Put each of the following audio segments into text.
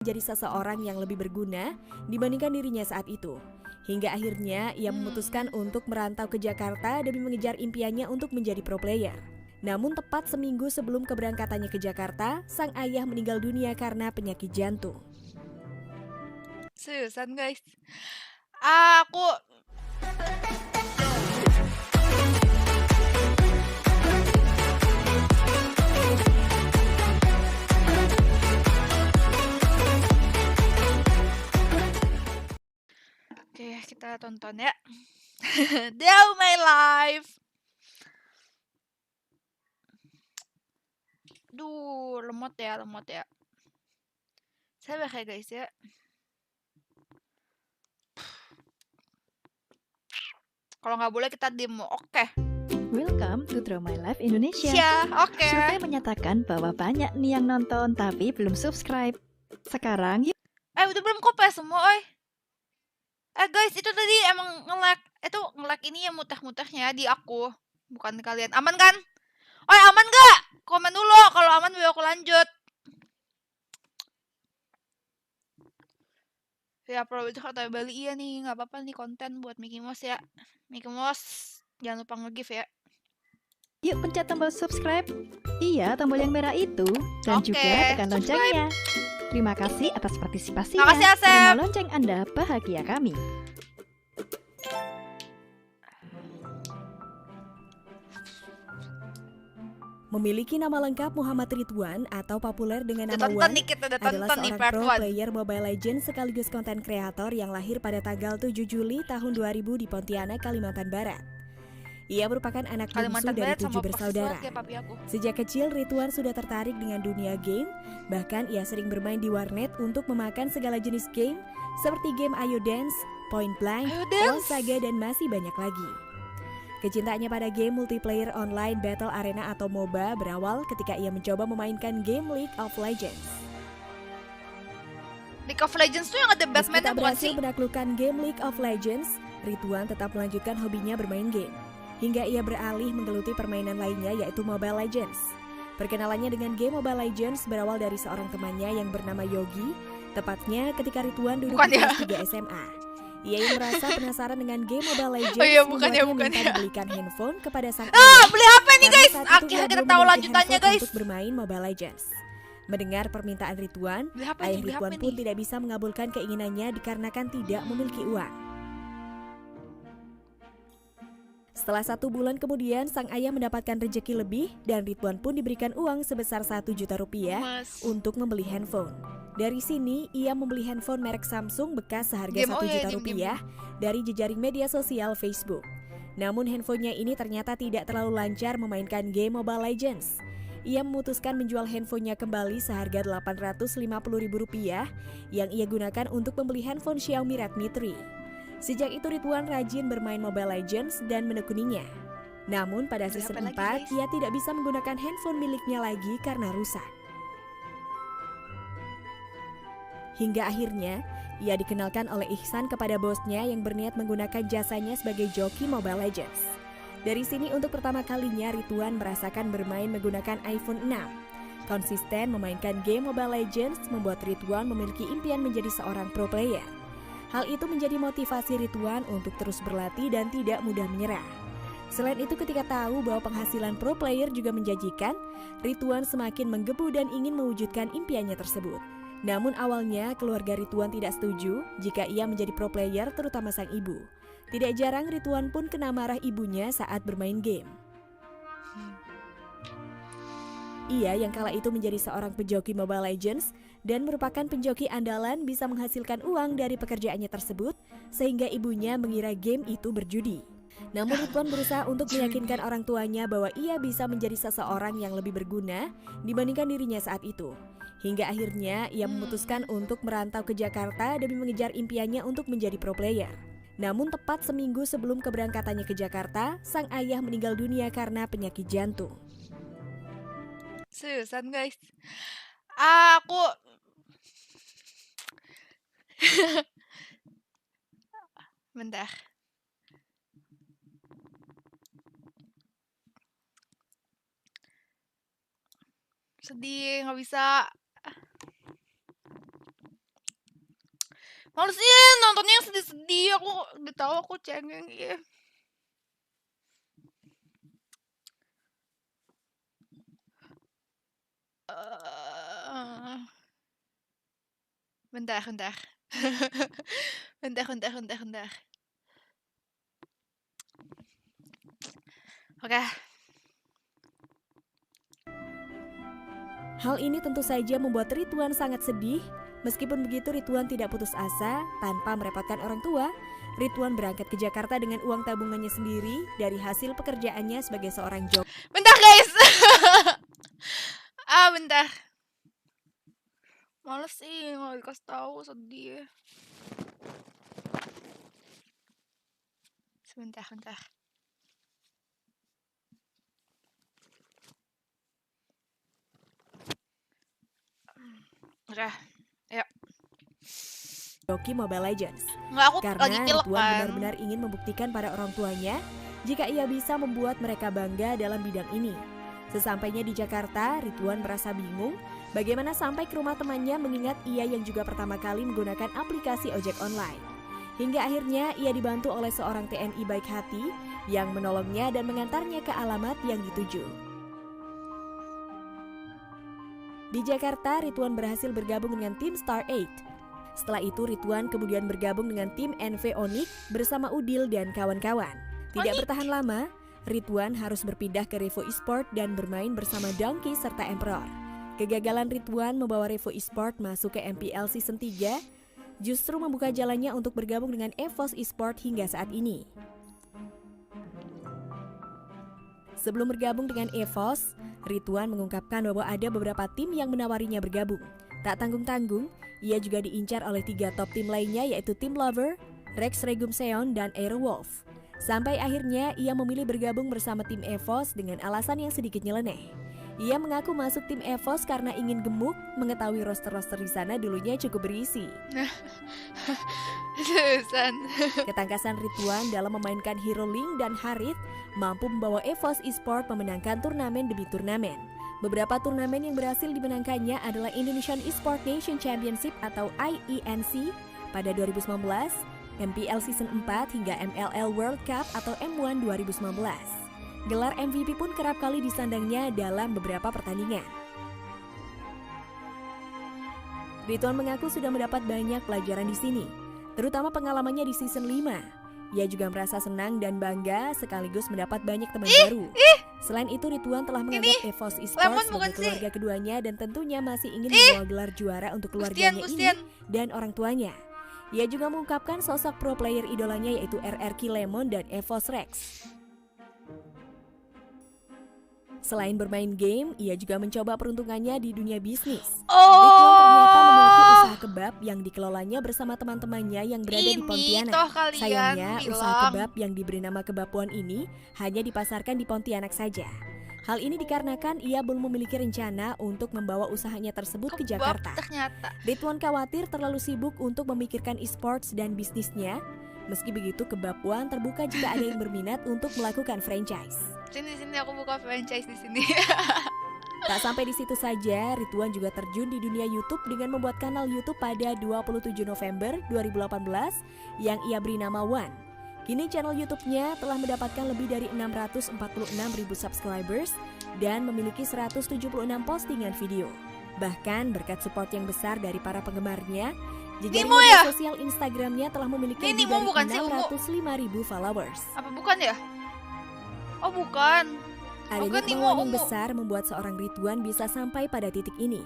menjadi seseorang yang lebih berguna dibandingkan dirinya saat itu. Hingga akhirnya ia memutuskan untuk merantau ke Jakarta demi mengejar impiannya untuk menjadi pro player. Namun tepat seminggu sebelum keberangkatannya ke Jakarta, sang ayah meninggal dunia karena penyakit jantung. Seriusan guys. Aku Oke, kita tonton ya. Day of My Life. Duh, lemot ya. Sabar ya guys ya. Kalau nggak boleh kita demo, oke. Welcome to Draw My Life Indonesia. Ya, oke. Survei menyatakan bahwa banyak nih yang nonton tapi belum subscribe. Sekarang yuk. Udah belum kopi semua, oi. Guys, itu tadi emang nge-lag. Itu nge-lag ini yang mutah-mutahnya di aku, bukan kalian. Aman kan? Oi, aman gak? Komen dulu. Kalau aman biar aku lanjut. Ya, Pro itu kata Bali iya nih, nggak apa-apa nih konten buat Mickey Mouse ya. Mickey Mouse, jangan lupa nge-give ya. Yuk pencet tombol subscribe. Iya, tombol yang merah itu. Dan Oke, juga tekan subscribe. loncengnya. Terima kasih atas partisipasinya. Makasih, Asep. Karena lonceng Anda bahagia kami. Memiliki nama lengkap Muhammad Ridwan atau populer dengan Udah nama tonton Wan, nih, kita udah adalah tonton nih seorang part pro 1. player Mobile Legends sekaligus konten kreator yang lahir pada tanggal 7 Juli tahun 2000 di Pontianak, Kalimantan Barat. Ia merupakan anak bungsu Kalimantan dari Barat 7 sama persis bersaudara. kayak papi aku. Sejak kecil, Ridwan sudah tertarik dengan dunia game, bahkan ia sering bermain di warnet untuk memakan segala jenis game seperti game Ayo Dance, Point Blank, Ayo Dance. Lost Saga, dan masih banyak lagi. Kecintaannya pada game multiplayer online Battle Arena atau MOBA berawal ketika ia mencoba memainkan game League of Legends. League of Legends tuh yang ada Meski Batman-nya tak bukan berhasil sih? menaklukkan game League of Legends, Ridwan tetap melanjutkan hobinya bermain game. Hingga ia beralih menggeluti permainan lainnya yaitu Mobile Legends. Perkenalannya dengan game Mobile Legends berawal dari seorang temannya yang bernama Yogi, tepatnya ketika Ridwan duduk Bukan di ya? kelas 3 SMA. Ia yang merasa penasaran dengan game Mobile Legends Oh iya, bukan ya, membuatnya bukan minta ya. dibelikan handphone kepada sang ayah. Beli HP nih Karena guys. saat itu Akhirnya ia kita belum tahu memiliki lanjutannya handphone guys. untuk bermain Mobile Legends. Mendengar permintaan Ridwan, Beli HP ayah nih, beli Ridwan HP pun nih. tidak bisa mengabulkan keinginannya dikarenakan tidak memiliki uang. Setelah 1 bulan kemudian, sang ayah mendapatkan rejeki lebih dan Ridwan pun diberikan uang sebesar 1 juta rupiah Mas. untuk membeli handphone. Dari sini, ia membeli handphone merek Samsung bekas seharga Game, 1 oh iya, juta game. rupiah dari jejaring media sosial Facebook. Namun handphonenya ini ternyata tidak terlalu lancar memainkan game Mobile Legends. Ia memutuskan menjual handphonenya kembali seharga Rp850.000 yang ia gunakan untuk membeli handphone Xiaomi Redmi 3. Sejak itu Ridwan rajin bermain Mobile Legends dan menekuninya. Namun pada Beli season HP lagi, 4, guys. ia tidak bisa menggunakan handphone miliknya lagi karena rusak. Hingga akhirnya, ia dikenalkan oleh Ihsan kepada bosnya yang berniat menggunakan jasanya sebagai joki Mobile Legends. Dari sini untuk pertama kalinya Ridwan merasakan bermain menggunakan iPhone 6. Konsisten memainkan game Mobile Legends membuat Ridwan memiliki impian menjadi seorang pro player. Hal itu menjadi motivasi Ridwan untuk terus berlatih dan tidak mudah menyerah. Selain itu ketika tahu bahwa penghasilan pro player juga menjanjikan, Ridwan semakin menggebu dan ingin mewujudkan impiannya tersebut. Namun awalnya keluarga Ridwan tidak setuju jika ia menjadi pro player, terutama sang ibu. Tidak jarang Ridwan pun kena marah ibunya saat bermain game. Ia yang kala itu menjadi seorang pejoki Mobile Legends dan merupakan penjoki andalan bisa menghasilkan uang dari pekerjaannya tersebut sehingga ibunya mengira game itu berjudi. Namun Ridwan berusaha untuk meyakinkan orang tuanya bahwa ia bisa menjadi seseorang yang lebih berguna dibandingkan dirinya saat itu. Hingga akhirnya ia memutuskan untuk merantau ke Jakarta demi mengejar impiannya untuk menjadi pro player. Namun tepat seminggu sebelum keberangkatannya ke Jakarta, sang ayah meninggal dunia karena penyakit jantung. Seriusan guys. Aku bentar. Sedih, nggak bisa. Malesin nontonnya yang sedih-sedih, aku udah tahu aku cengeng ya. Bentar, bentar. Bentar. Oke. Hal ini tentu saja membuat Ridwan sangat sedih. Meskipun begitu, Ridwan tidak putus asa. Tanpa merepotkan orang tua, Ridwan berangkat ke Jakarta dengan uang tabungannya sendiri dari hasil pekerjaannya sebagai seorang joki. Bentar guys. Bentar. Males sih kalau dikasih tahu, sedih. Sebentar. Oke. Ayo. Joki Mobile Legends. Nggak, aku Karena lagi pilek Ridwan kan. benar-benar ingin membuktikan pada orang tuanya jika ia bisa membuat mereka bangga dalam bidang ini. Sesampainya di Jakarta, Ridwan merasa bingung bagaimana sampai ke rumah temannya mengingat ia yang juga pertama kali menggunakan aplikasi ojek online. Hingga akhirnya ia dibantu oleh seorang TNI baik hati yang menolongnya dan mengantarnya ke alamat yang dituju. Di Jakarta, Ridwan berhasil bergabung dengan tim Star 8. Setelah itu, Ridwan kemudian bergabung dengan tim NV Onyx bersama Udil dan kawan-kawan. Tidak bertahan lama, Ridwan harus berpindah ke Revo Esport dan bermain bersama Donkey serta Emperor. Kegagalan Ridwan membawa Revo Esport masuk ke MPL Season 3 justru membuka jalannya untuk bergabung dengan EVOS Esport hingga saat ini. Sebelum bergabung dengan EVOS, Ridwan mengungkapkan bahwa ada beberapa tim yang menawarinya bergabung. Tak tanggung-tanggung, ia juga diincar oleh 3 top tim lainnya yaitu Team Lover, Rex Regum Seon, dan Airwolf. Sampai akhirnya ia memilih bergabung bersama tim EVOS dengan alasan yang sedikit nyeleneh. Ia mengaku masuk tim EVOS karena ingin gemuk, mengetahui roster-roster di sana dulunya cukup berisi. Susan. Ketangkasan Ridwan dalam memainkan Hero Link dan Harith mampu membawa EVOS Esport memenangkan turnamen demi turnamen. Beberapa turnamen yang berhasil dimenangkannya adalah Indonesian Esport Nation Championship atau IENC pada 2019, MPL Season 4 hingga MLL World Cup atau M1 2019. Gelar MVP pun kerap kali disandangnya dalam beberapa pertandingan. Ridwan mengaku sudah mendapat banyak pelajaran di sini, terutama pengalamannya di Season 5. Ia juga merasa senang dan bangga sekaligus mendapat banyak teman baru. Selain itu, Ridwan telah menganggap EVOS Esports sebagai keluarga keduanya dan tentunya masih ingin membawa gelar juara untuk keluarganya ini dan orang tuanya. Ia juga mengungkapkan sosok pro player idolanya yaitu RRQ Lemon dan EVOS Rex. Selain bermain game, ia juga mencoba peruntungannya di dunia bisnis. Ridwan ternyata memiliki usaha kebab yang dikelolanya bersama teman-temannya yang berada di Pontianak. Sayangnya, usaha kebab yang diberi nama Kebab One ini hanya dipasarkan di Pontianak saja. Hal ini dikarenakan ia belum memiliki rencana untuk membawa usahanya tersebut ke Jakarta. Ridwan khawatir terlalu sibuk untuk memikirkan e-sports dan bisnisnya. Meski begitu, Kebab One terbuka jika ada yang berminat untuk melakukan franchise. Sini aku buka franchise di sini. Tak sampai di situ saja, Ridwan juga terjun di dunia YouTube dengan membuat kanal YouTube pada 27 November 2018 yang ia beri nama One. Kini channel YouTube-nya telah mendapatkan lebih dari 646.000 subscribers dan memiliki 176 postingan video. Bahkan berkat support yang besar dari para penggemarnya, jejaring media sosial Instagram-nya telah memiliki lebih dari 605.000 followers. Apa bukan ya? Oh bukan. Adanya kemauan yang besar membuat seorang Ridwan bisa sampai pada titik ini.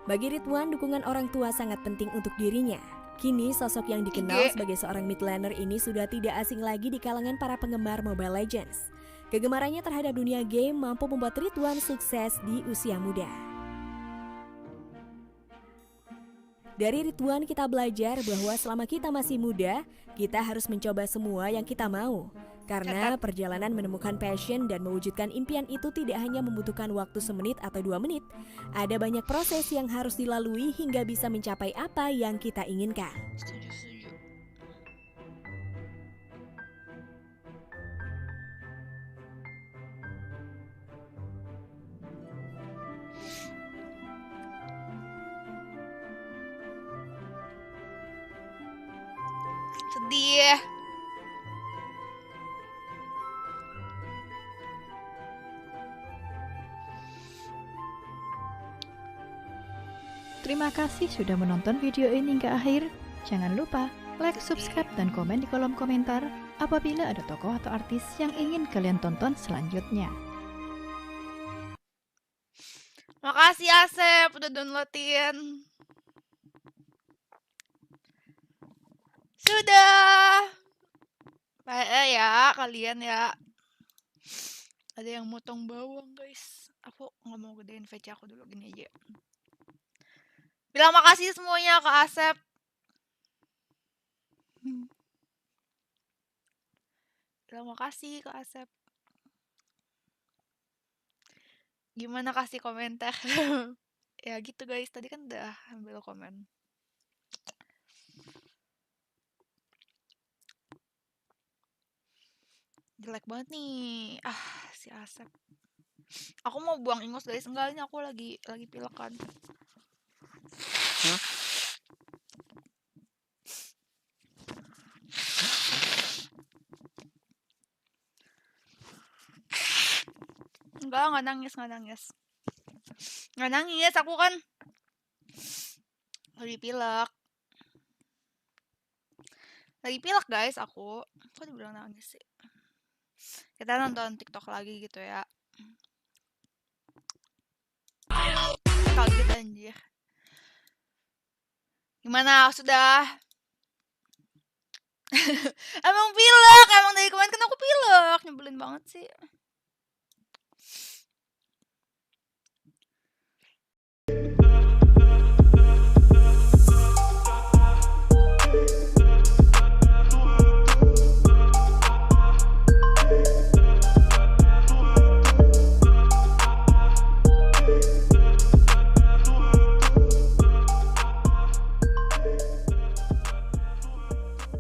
Bagi Ridwan, dukungan orang tua sangat penting untuk dirinya. Kini sosok yang dikenal sebagai seorang mid laner ini sudah tidak asing lagi di kalangan para penggemar Mobile Legends. Kegemarannya terhadap dunia game mampu membuat Ridwan sukses di usia muda. Dari Ridwan kita belajar bahwa selama kita masih muda, kita harus mencoba semua yang kita mau. Karena perjalanan menemukan passion dan mewujudkan impian itu tidak hanya membutuhkan waktu semenit atau 2 menit. Ada banyak proses yang harus dilalui hingga bisa mencapai apa yang kita inginkan. Sedih. Terima kasih sudah menonton video ini hingga akhir. Jangan lupa like, subscribe, dan komen di kolom komentar apabila ada tokoh atau artis yang ingin kalian tonton selanjutnya. Makasih Asep udah downloadin. Sudah. Baik ya kalian ya. Ada yang motong bawang guys. Aku nggak mau gedein VC aku dulu, gini aja. Bilang makasih semuanya ke Asep. Bilang makasih ke Asep. Gimana kasih komentar? Ya gitu guys, tadi kan udah ambil komen. Jelek banget nih. Si Asep. Aku mau buang ingus guys, enggak, ini aku lagi pilek kan. Enggak nangis. Nggak nangis, aku kan lagi pilek. Lagi pilek guys aku. Kok dibilang nangis sih? Kita nonton TikTok lagi gitu ya. Kaget anjir. Gimana, sudah? Emang pilek, emang dari kemarin kan aku pilek. Nyebelin banget sih.